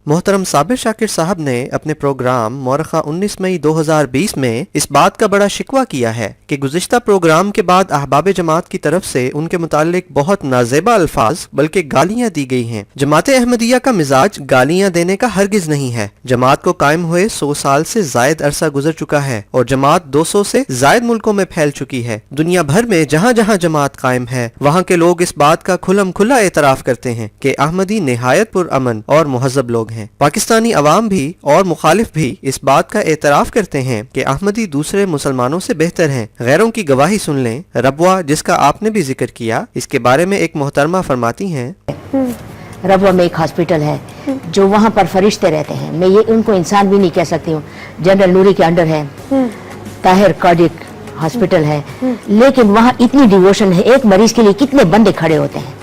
محترم صابر شاکر صاحب نے اپنے پروگرام مورخہ 19 مئی 2020 میں اس بات کا بڑا شکوہ کیا ہے کہ گزشتہ پروگرام کے بعد احباب جماعت کی طرف سے ان کے متعلق بہت نازیبا الفاظ بلکہ گالیاں دی گئی ہیں۔ جماعت احمدیہ کا مزاج گالیاں دینے کا ہرگز نہیں ہے۔ جماعت کو قائم ہوئے 100 سال سے زائد عرصہ گزر چکا ہے اور جماعت 200 سے زائد ملکوں میں پھیل چکی ہے۔ دنیا بھر میں جہاں جہاں جماعت قائم ہے وہاں کے لوگ اس بات کا کھلم کھلا اعتراف کرتے ہیں کہ احمدی نہایت پرامن اور مہذب لوگ ہیں۔ پاکستانی عوام بھی اور مخالف بھی اس بات کا اعتراف کرتے ہیں کہ احمدی دوسرے مسلمانوں سے بہتر ہیں۔ غیروں کی گواہی سن لیں۔ ربوہ جس کا آپ نے بھی ذکر کیا، اس کے بارے میں ایک محترمہ فرماتی ہیں، ربوہ میں ایک ہاسپٹل ہے جو وہاں پر فرشتے رہتے ہیں، میں یہ ان کو انسان بھی نہیں کہہ سکتی ہوں، جنرل نوری کے انڈر ہے، طاہر کارڈک ہاسپٹل ہے، لیکن وہاں اتنی ڈیووشن ہے، ایک مریض کے لیے کتنے بندے کھڑے ہوتے ہیں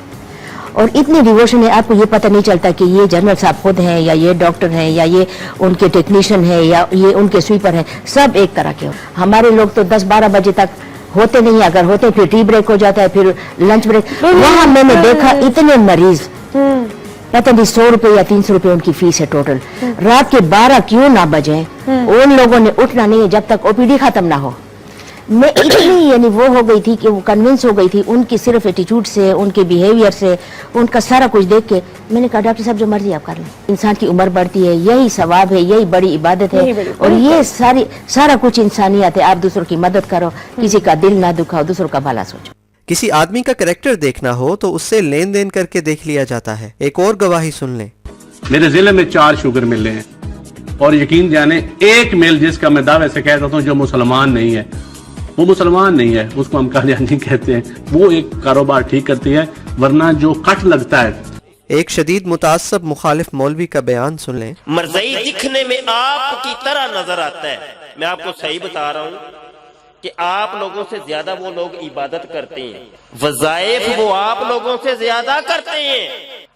اور اتنی ڈیووشن ہے، آپ کو یہ پتہ نہیں چلتا کہ یہ جنرل صاحب خود ہیں یا یہ ڈاکٹر ہیں یا یہ ان کے ٹیکنیشین ہیں یا یہ ان کے سویپر ہیں، سب ایک طرح کے۔ ہمارے لوگ تو 10-12 بجے تک ہوتے نہیں، اگر ہوتے پھر ٹی بریک ہو جاتا ہے، پھر لنچ بریک۔ وہاں میں نے دیکھا اتنے مریض، پتہ نہیں 100 روپے یا 300 روپے ان کی فیس ہے ٹوٹل، رات کے 12 کیوں نہ بجیں ان لوگوں نے اٹھنا نہیں ہے جب تک او پی ڈی ختم نہ ہو۔ میں اتنی یعنی وہ ہو گئی تھی کہ وہ کنونس ہو گئی تھی ان کی صرف ایٹیٹیوڈ سے، ان کے بیہیویئر سے، ان کا سارا کچھ دیکھ کے میں نے کہا ڈاکٹر صاحب جو مرضی آپ کر لیں، انسان کی عمر بڑھتی ہے، یہی ثواب ہے، یہی بڑی عبادت ہے، اور یہ سارا کچھ انسانیت ہے۔ آپ دوسروں کی مدد کرو، کسی کا دل نہ دکھاؤ، دوسروں کا بھلا سوچو۔ کسی آدمی کا کریکٹر دیکھنا ہو تو اس سے لین دین کر کے دیکھ لیا جاتا ہے۔ ایک اور گواہی سن لیں۔ میرے ضلع میں 4 شوگر ملیں ہیں اور یقین جانے ایک مل جس کا میں دعوے سے کہتا ہوں جو مسلمان نہیں ہے، وہ مسلمان نہیں ہے، اس کو ہم قادیانی کہتے ہیں، وہ ایک کاروبار ٹھیک کرتی ہے، ورنہ جو کٹ لگتا ہے۔ ایک شدید متعصب مخالف مولوی کا بیان سن لیں۔ مرزائی دکھنے میں آپ کی طرح نظر آتا ہے، میں آپ کو صحیح بتا رہا ہوں کہ آپ لوگوں سے زیادہ وہ لوگ عبادت کرتے ہیں، وظائف وہ آپ لوگوں سے زیادہ کرتے ہیں،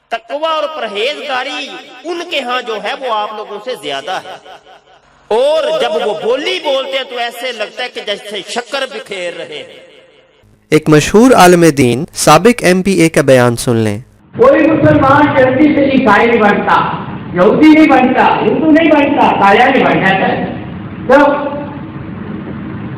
تقوی اور پرہیزگاری ان کے ہاں جو ہے وہ آپ لوگوں سے زیادہ ہے، اور جب وہ بولی بولتے ہیں تو ایسے لگتا ہے کہ جیسے شکر بکھیر رہے ہیں۔ ایک مشہور عالم دین سابق MPA کا بیان سن لیں۔ کوئی مسلمان جلدی سے عیسائی نہیں بنتا، یہودی نہیں بنتا، ہندو نہیں بنتا، قادیانی بن جاتا ہے۔ تو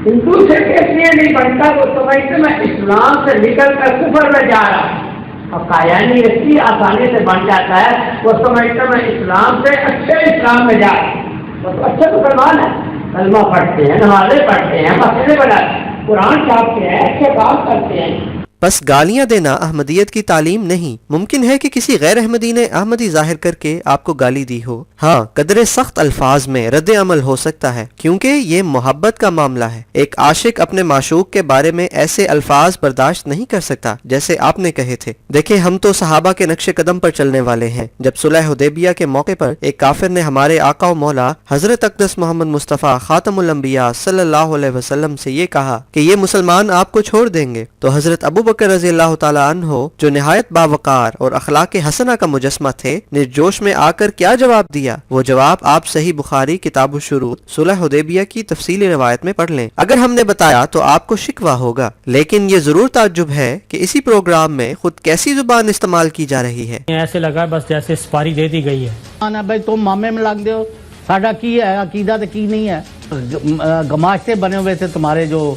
ہندو سے اس لیے نہیں بنتا وہ سمجھتے میں اسلام سے نکل کر کفر میں جا رہا ہوں، اور قادیانی اتنی آسانی سے بن جاتا ہے وہ سمجھتا میں اسلام سے اچھے اسلام میں جا رہا ہوں۔ تو اچھے مسلمان ہیں، کلمہ پڑھتے ہیں، نمازیں پڑھتے ہیں، مسجدیں بناتے ہیں، قرآن چھاپتے ہیں، اچھے کام کرتے ہیں۔ بس گالیاں دینا احمدیت کی تعلیم نہیں۔ ممکن ہے کہ کسی غیر احمدی نے احمدی ظاہر کر کے آپ کو گالی دی ہو، ہاں قدرے سخت الفاظ میں رد عمل ہو سکتا ہے، کیونکہ یہ محبت کا معاملہ ہے۔ ایک عاشق اپنے معشوق کے بارے میں ایسے الفاظ برداشت نہیں کر سکتا جیسے آپ نے کہے تھے۔ دیکھیں ہم تو صحابہ کے نقش قدم پر چلنے والے ہیں۔ جب صلح حدیبیہ کے موقع پر ایک کافر نے ہمارے آقا و مولا حضرت اقدس محمد مصطفیٰ خاتم الانبیاء صلی اللہ علیہ وسلم سے یہ کہا کہ یہ مسلمان آپ کو چھوڑ دیں گے، تو حضرت ابو بکر رضی اللہ تعالیٰ عنہ جو نہایت باوقار اور اخلاق حسنہ کا مجسمہ تھے نے جوش میں آ کر کیا جواب دیا؟ وہ جواب آپ صحیح بخاری کتاب الشروط صلح حدیبیہ کی تفصیلی روایت میں پڑھ لیں۔ اگر ہم نے بتایا تو آپ کو شکوہ ہوگا، لیکن یہ ضرور تعجب ہے کہ اسی پروگرام میں خود کیسی زبان استعمال کی جا رہی ہے۔ ایسے لگا بس جیسے سپاری دے دی گئی ہے۔ آنا بھائی تم مامے میں لگ دیو، ساڈا کی ہے عقیدہ تو کی نہیں ہے، گماشتے بنے ہوئے تھے تمہارے جو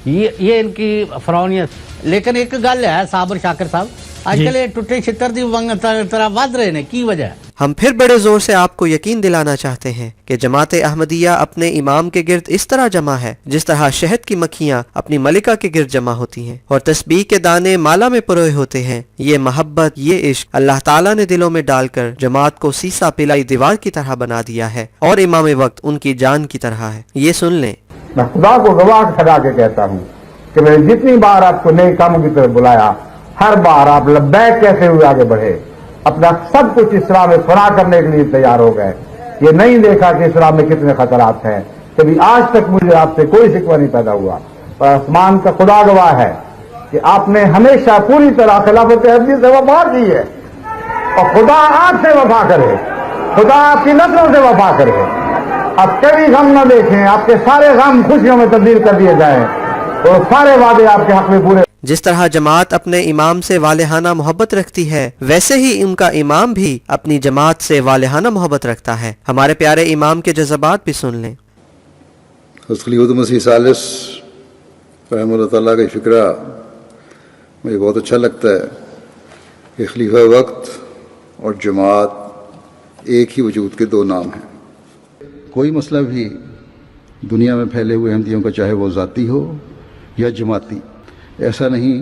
یہ ان کی فرعونیت۔ لیکن ایک گل ہے صابر شاکر صاحب، آج کل یہ ٹوٹے چھتر دی طرح ود رہے ہیں، کی وجہ ہے؟ ہم پھر بڑے زور سے آپ کو یقین دلانا چاہتے ہیں کہ جماعت احمدیہ اپنے امام کے گرد اس طرح جمع ہے جس طرح شہد کی مکھیاں اپنی ملکہ کے گرد جمع ہوتی ہیں اور تسبیح کے دانے مالا میں پروئے ہوتے ہیں۔ یہ محبت، یہ عشق اللہ تعالیٰ نے دلوں میں ڈال کر جماعت کو سیسا پلائی دیوار کی طرح بنا دیا ہے اور امام وقت ان کی جان کی طرح ہے۔ یہ سن لیں۔ میں خدا کو گواہ ٹھہرا کے کہتا ہوں کہ میں نے جتنی بار آپ کو نئے کاموں کی طرف بلایا، ہر بار آپ لبیک کہتے ہوئے آگے بڑھے، اپنا سب کچھ اسلام میں فنا کرنے کے لیے تیار ہو گئے۔ یہ نہیں دیکھا کہ اسلام میں کتنے خطرات ہیں، کبھی آج تک مجھے آپ سے کوئی شکوہ نہیں پیدا ہوا، اور آسمان کا خدا گواہ ہے کہ آپ نے ہمیشہ پوری طرح خلافت احمدیہ سے وفا کی ہے، اور خدا آپ سے وفا کرے، خدا آپ کی نسلوں سے وفا کرے۔ اب کبھی غم نہ دیکھیں، آپ کے سارے غم خوشیوں میں تبدیل کر دیے جائیں اور سارے وعدے آپ کے حق میں پورے जिस तरह जमात अपने इमाम से वालेहाना मोहब्बत रखती है, वैसे ही उनका इमाम भी अपनी जमात से वालेहाना मोहब्बत रखता है। हमारे प्यारे इमाम के जज्बात भी सुन लें। हज़रत खलीफतुल मसीह सालिस रहमतुल्लाह तआला का फिक्रा मुझे बहुत अच्छा लगता है कि खलीफा वक्त और जमात एक ही वजूद के दो नाम हैं। कोई मसला भी दुनिया में फैले हुए अहमदियों का, चाहे वो ज़ाती हो या जमाती, ऐसा नहीं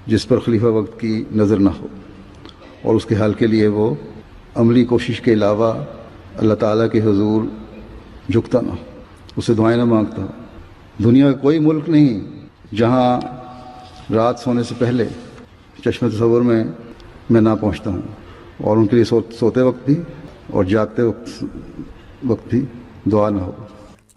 जिस पर खलीफा वक्त की नज़र ना हो और उसके हल के लिए वो अमली कोशिश के अलावा अल्लाह ताला के हुजूर झुकता ना हो, उससे दुआएं ना मांगता हो। दुनिया का कोई मुल्क नहीं जहाँ रात सोने से पहले चश्मे तसव्वुर में मैं ना पहुँचता हूँ, और उनके लिए सोते वक्त भी और जागते वक्त भी दुआ ना हो।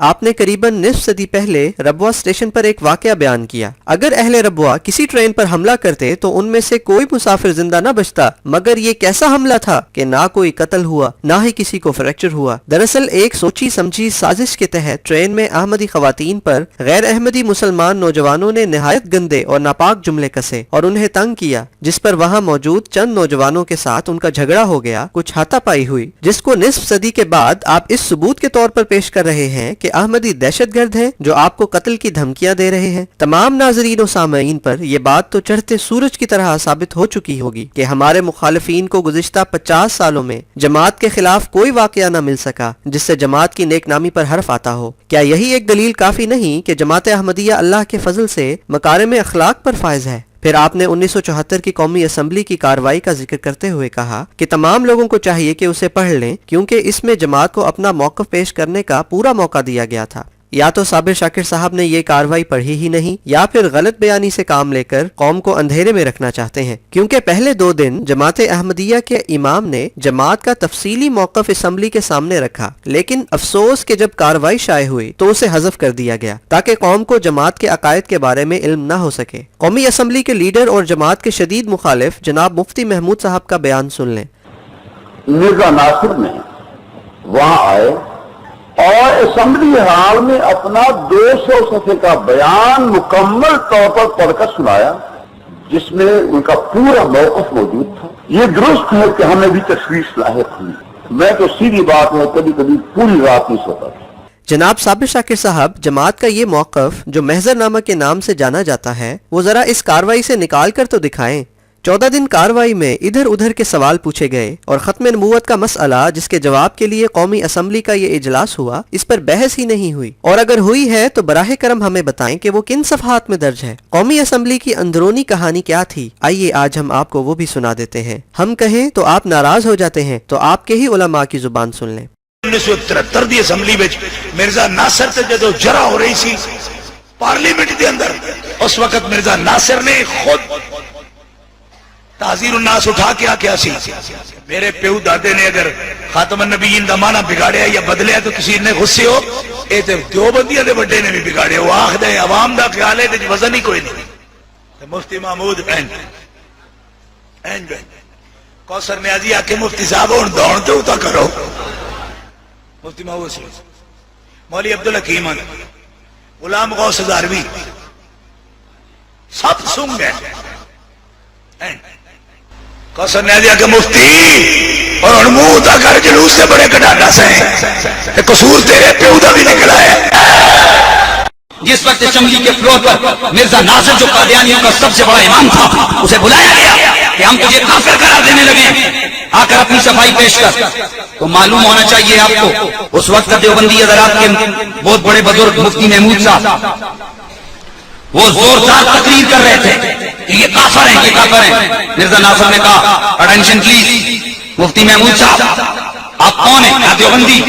आपने करीबन निस्फ सदी पहले रबवा स्टेशन पर एक वाकया बयान किया। अगर अहले रबवा किसी ट्रेन पर हमला करते तो उनमें से कोई मुसाफिर जिंदा न बचता, मगर ये कैसा हमला था कि ना कोई कत्ल हुआ, ना ही किसी को फ्रैक्चर हुआ। दरअसल एक सोची समझी साजिश के तहत ट्रेन में अहमदी खवातीन पर गैर अहमदी मुसलमान नौजवानों ने निहायत गंदे और नापाक जुमले कसे और उन्हें तंग किया, जिस पर वहाँ मौजूद चंद नौजवानों के साथ उनका झगड़ा हो गया, कुछ हाथापाई हुई, जिसको निस्फ सदी के बाद आप इस सबूत के तौर पर पेश कर रहे हैं कि अहमदी दहशतगर्द हैं जो आपको कत्ल की धमकियां दे रहे हैं। तमाम नाजरीन और सामईन पर यह बात तो चढ़ते सूरज की तरह साबित हो चुकी होगी कि हमारे मुखालिफिन को गुज़िश्ता 50 सालों में जमात के खिलाफ कोई वाकया न मिल सका जिससे जमात की नेकनामी पर हर्फ आता हो। क्या यही एक दलील काफी नहीं कि जमात अहमदिया अल्लाह के फजल से मकारिम अखलाक पर फायज है? फिर आपने 1974 की कौमी असम्बली की कार्रवाई का जिक्र करते हुए कहा कि तमाम लोगों को चाहिए कि उसे पढ़ लें, क्योंकि इसमें जमात को अपना मौक़िफ़ पेश करने का पूरा मौका दिया गया था। या तो साबिर शाकिर साहब ने ये कार्रवाई पढ़ी ही नहीं, या फिर गलत बयानी से काम लेकर कौम को अंधेरे में रखना चाहते हैं, क्योंकि पहले 2 दिन जमात अहमदिया के इमाम ने जमात का तफसीली मौक़िफ़ असम्बली के सामने रखा, लेकिन अफसोस कि जब कार्रवाई शाये हुई तो उसे हज़फ कर दिया गया ताकि कौम को जमात के अकायद के बारे में इल्म न हो सके। कौमी असम्बली के लीडर और जमात के शदीद मुखालिफ जनाब मुफ्ती महमूद साहब का बयान सुन लें। मिर्जा नासिर ने वहां आए और असेंबली हाल में अपना 200 सफ़े का बयान मुकम्मल तौर पर पढ़कर सुनाया, जिसमें उनका पूरा मौक़िफ़ मौजूद था। ये दुरुस्त है कि हमें भी तशवीश लाहिक हुई। मैं तो सीधी बात में कभी कभी पूरी रात नहीं सोता था। जनाब साबिर शाकिर साहब, जमात का ये मौक़िफ़ जो महज़रनामा के नाम से जाना जाता है, वो जरा इस कार्रवाई से निकाल कर तो दिखाएं। 14 दिन कार्रवाई में इधर उधर के सवाल पूछे गए और खत्म नबूवत का मसला जिसके जवाब के लिए कौमी असम्बली का ये इजलास हुआ, इस पर बहस ही नहीं हुई, और अगर हुई है तो बराह करम हमें बताएं कि वो किन सफ़हात में दर्ज है। कौमी असम्बली की अंदरूनी कहानी क्या थी? आइए आज हम आपको वो भी सुना देते हैं। हम कहें तो आप नाराज हो जाते हैं, तो आपके ही उलमा की जुबान सुन लें। 1973 ਦੀ असम्बली ਵਿੱਚ मिर्जा नासिर ਤੇ ਜਦੋਂ जरा हो रही सी पार्लियामेंट के अंदर, उस वक्त मिर्जा नासिर ने खुद ताज़ीर उन्नास उठा के आख्या सी, मेरे प्यो दादे ने अगर खातमुन नबीयीन दा माना बिगाड़िया या बदलिया तो किसी ने गुस्से हो, ये तो देवबंदियां दे बड़े ने भी बिगाड़िया। वो आखदे अवाम दा ख्याल है ते वजन ही कोई नहीं। मुफ्ती महमूद कौसर न्याजी आके मुफ्ती साहब हुण दौड़ तो उता करो। मुफ्ती महमूद मौली अब्दुल हकीम, गुलाम गौस हज़ारवी सब सुन गए। कौसर न्याजी आके मुफ्ती और हुण मुंह उता कर, जलूस से बड़े कटाडा से कसूर तेरे प्यो दा भी निकला है। जिस वक्त असेंबली के फ्लोर पर मिर्जा नासिर जो कादियानियों का सबसे बड़ा इमाम था, उसे बुलाया गया कि हम तुझे काफिर करार देने लगे, आकर अपनी सफाई पेश कर। तो मालूम होना चाहिए आपको, उस वक्त देवबंदी हज़रात के बहुत बड़े बुजुर्ग मुफ्ती महमूद साहब वो जोरदार तकरीर कर रहे थे कि ये काफिर हैं, ये काफिर हैं। मिर्जा नासिर ने कहा, अटेंशन प्लीज, मुफ्ती महमूद साहब आप कौन हैं? कहा देवबंदी।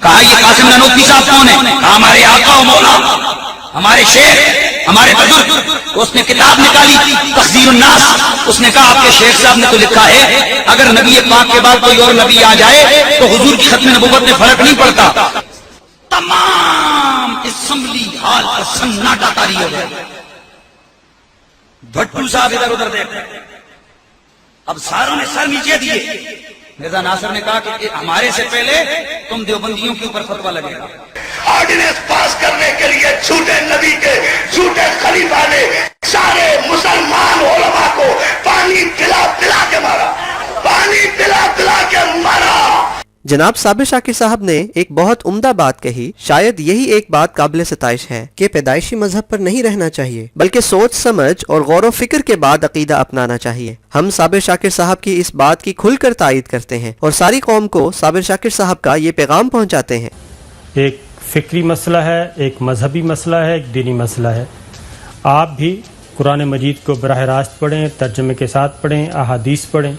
कहा ये कासिम ननोती साहब कौन है? कहा हमारे आका और मौला, हमारे शेख, हमारे बुजुर्ग। उसने किताब निकाली तखजीर उन्नास, उसने कहा आपके शेख साहब ने तो लिखा है अगर नबी पाक के बाद कोई और नबी आ जाए तो हुजूर की खत्म नबूवत में फर्क नहीं पड़ता। तमाम असेंबली हाल पर सन्नाटा तारी हो गया। भट्टू साहब इधर उधर देख, अब सारों ने सर नीचे दिए। मिर्जा नासिर ने कहा कि हमारे से पहले तुम देवबंदियों के ऊपर फतवा लगेगा। ऑर्डिनेंस पास करने के लिए झूठे नबी के झूठे खलीफा ने सारे मुसलमान उलमा को पानी पिला पिला के मारा, पानी पिला पिला के मारा। जनाब साबिर शाकिर साहब ने एक बहुत उम्दा बात कही। शायद यही एक बात काबिल सताइश है कि पैदाइशी मजहब पर नहीं रहना चाहिए, बल्कि सोच समझ और गौर व फिक्र के बाद अकीदा अपनाना चाहिए। हम साबिर शाकिर साहब की इस बात की खुलकर तायीद करते हैं और सारी कौम को साबिर शाकिर साहब का ये पैगाम पहुंचाते हैं। एक फिक्री मसला है, एक मजहबी मसला है, एक दीनी मसला है। आप भी कुरान मजीद को बराह रास्त पढ़ें, तर्जमे के साथ पढ़ें, अहादीस पढ़ें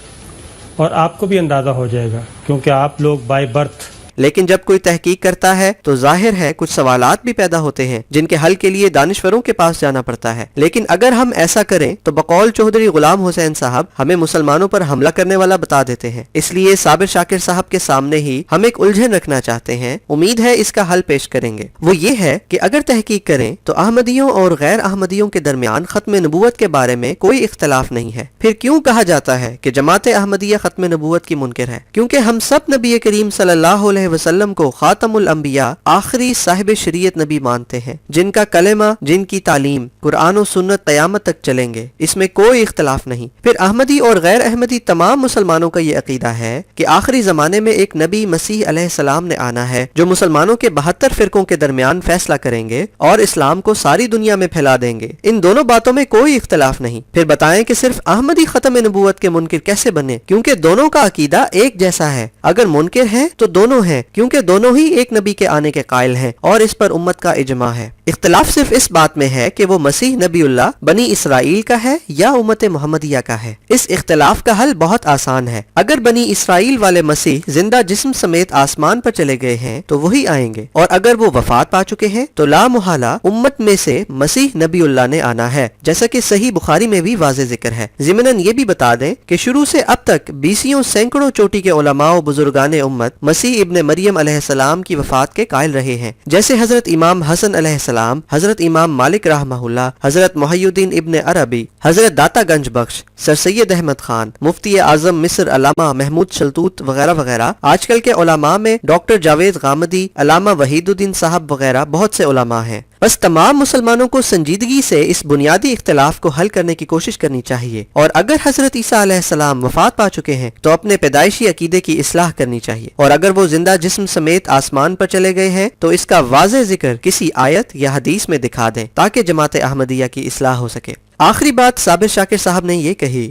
और आपको भी अंदाज़ा हो जाएगा, क्योंकि आप लोग बाय बर्थ। लेकिन जब कोई तहकीक करता है तो जाहिर है कुछ सवालात भी पैदा होते हैं जिनके हल के लिए दानिश्वरों के पास जाना पड़ता है। लेकिन अगर हम ऐसा करें तो बकौल चौधरी गुलाम हुसैन साहब हमें मुसलमानों पर हमला करने वाला बता देते हैं। इसलिए साबिर शाकिर साहब के सामने ही हम एक उलझन रखना चाहते हैं। उम्मीद है इसका हल पेश करेंगे। वो ये है कि अगर तहकीक करें तो अहमदियों और गैर अहमदियों के दरमियान खत्म नबूवत के बारे में कोई इख्तलाफ नहीं है। फिर क्यों कहा जाता है कि जमात अहमदिया खत्म नबूवत की मुनकिर है? क्योंकि हम सब नबी करीम सल्लल्लाहु अलैहि वसल्लम को खातमुल अंबिया, आखिरी साहिब शरीयत नबी मानते हैं, जिनका कलेमा, जिनकी तालीम कुरान और सुन्नत क़यामत तक चलेंगे। इसमें कोई इख्तलाफ नहीं। फिर अहमदी और गैर अहमदी तमाम मुसलमानों का ये अकीदा है कि आखिरी जमाने में एक नबी मसीह अलैहिस्सलाम ने आना है जो मुसलमानों के 72 फिरकों के दरमियान फैसला करेंगे और इस्लाम को सारी दुनिया में फैला देंगे। इन दोनों बातों में कोई इख्तलाफ नहीं। फिर बताएं कि सिर्फ अहमदी खत्म नबूवत के मुनकिर कैसे बने? क्योंकि दोनों का अकीदा एक जैसा है। अगर मुनकिर है तो दोनों हैं, क्योंकि दोनों ही एक नबी के आने के कायल हैं और इस पर उम्मत का इजमा है। इख्तलाफ सिर्फ इस बात में है कि वो मसीह नबीउल्लाह बनी इसराइल का है या उम्मत मोहम्मदिया का है। इस इख्तलाफ का हल बहुत आसान है। अगर बनी इसराइल वाले मसीह जिंदा जिस्म समेत आसमान पर चले गए हैं तो वही आएंगे, और अगर वो वफात पा चुके हैं तो ला मुहाला उम्मत में से मसीह नबीउल्लाह ने आना है, जैसा कि सही बुखारी में भी वाज़े जिक्र है। ज़िमनन ये भी बता दें कि शुरू से अब तक बीसियों सैकड़ों चोटी के उलमा व बुजुर्गाने उम्मत मसीह इब्ने मरियम अलैहिस्सलाम की वफात के कायल रहे हैं, जैसे हजरत इमाम हसन अलैहिस्सलाम, हजरत इमाम मालिक रहमहुल्लाह, हजरत मुहय्यिद्दीन इब्ने अरबी, हजरत दाता गंज बख्श, सर सैयद अहमद खान, मुफ्ती आजम मिस्र अल्लामा महमूद शलतूत वगैरह वगैरह। आजकल के उलमा में डॉक्टर जावेद गामदी, अल्लामा वहीदुद्दीन साहब वगैरह बहुत से उलमा हैं। बस तमाम मुसलमानों को संजीदगी से इस बुनियादी इख्तिलाफ को हल करने की कोशिश करनी चाहिए, और अगर हजरत ईसा अलैहिस्सलाम वफात पा चुके हैं तो अपने पैदाइशी अकीदे की इस्लाह करनी चाहिए, और अगर वो जिंदा जिस्म समेत आसमान पर चले गए हैं तो इसका वाज़े जिक्र किसी आयत या हदीस में दिखा दें ताकि जमात अहमदिया की इस्लाह हो सके। आखिरी बात साबिर शाकिर साहब ने ये कही,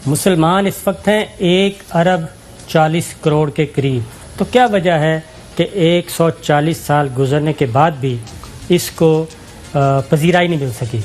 मुसलमान इस वक्त हैं 1 अरब 40 करोड़ के करीब। तो क्या वजह है कि 140 साल गुजरने के बाद भी इसको पजीराई नहीं मिल सकी?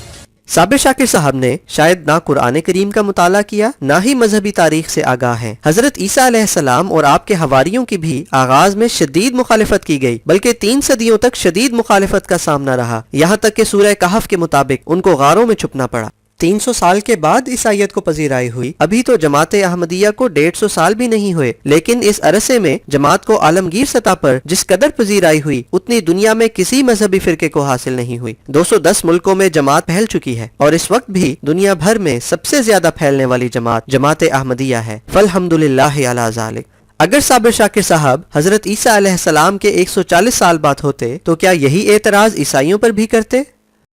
साबिर शाकिर साहब ने शायद ना कुरान करीम का मुताला किया, ना ही मजहबी तारीख से आगाह हैं। हजरत ईसा अलैहिस्सलाम और आपके हवारियों की भी आगाज में शदीद मुखालिफत की गई, बल्कि 3 सदियों तक शदीद मुखालिफत का सामना रहा, यहाँ तक कि सूरह कहफ के मुताबिक उनको गारों में छुपना पड़ा। 300 साल के बाद ईसाईयत को पजीराई हुई। अभी तो जमात अहमदिया को 150 साल भी नहीं हुए, लेकिन इस अरसे में जमात को आलमगीर सतह पर जिस कदर पजीराई हुई उतनी दुनिया में किसी मजहबी फिरके को हासिल नहीं हुई। 210 मुल्कों में जमात फैल चुकी है और इस वक्त भी दुनिया भर में सबसे ज्यादा फैलने वाली जमात अहमदिया है। फल्हम्दुलिल्लाह अला ज़ालिक। अगर साबिर शाकिर साहब हजरत ईसा अलैहिस्सलाम के 140 साल बाद होते तो क्या यही एतराज ईसाइयों पर भी करते?